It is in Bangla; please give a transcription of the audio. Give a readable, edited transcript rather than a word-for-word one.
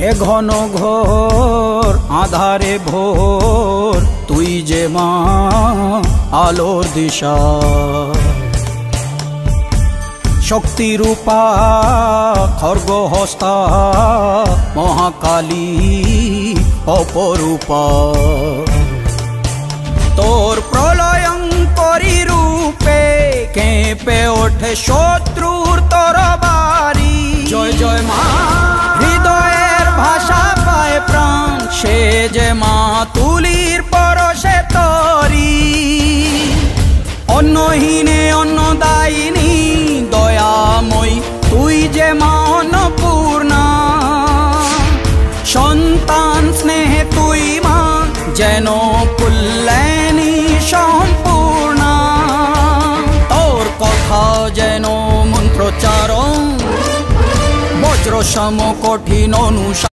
এ ঘন ঘোর আধারে ভোর তুই যে মা আলোর দিশা শক্তিরূপা খর্গহস্তা মহাকালী অপরূপা তোর প্রলয়ঙ্করী রূপে কেঁপে ওঠে শত্রুর তরবারি জয় জয় মা হৃদয়ের ভাষা পায় প্রাণ সে যে মা তুলির পরশে তরি অন্নহীনে অন্নদায়িনী দয়াময়ী তুই যে মা অন্নপূর্ণা সন্তান স্নেহে তুই মা যেন কল্যাণী সম্পূর্ণা তোর কথা যেন মন্ত্রোচ্চারণ বজ্র সম কঠিন অনুশাসন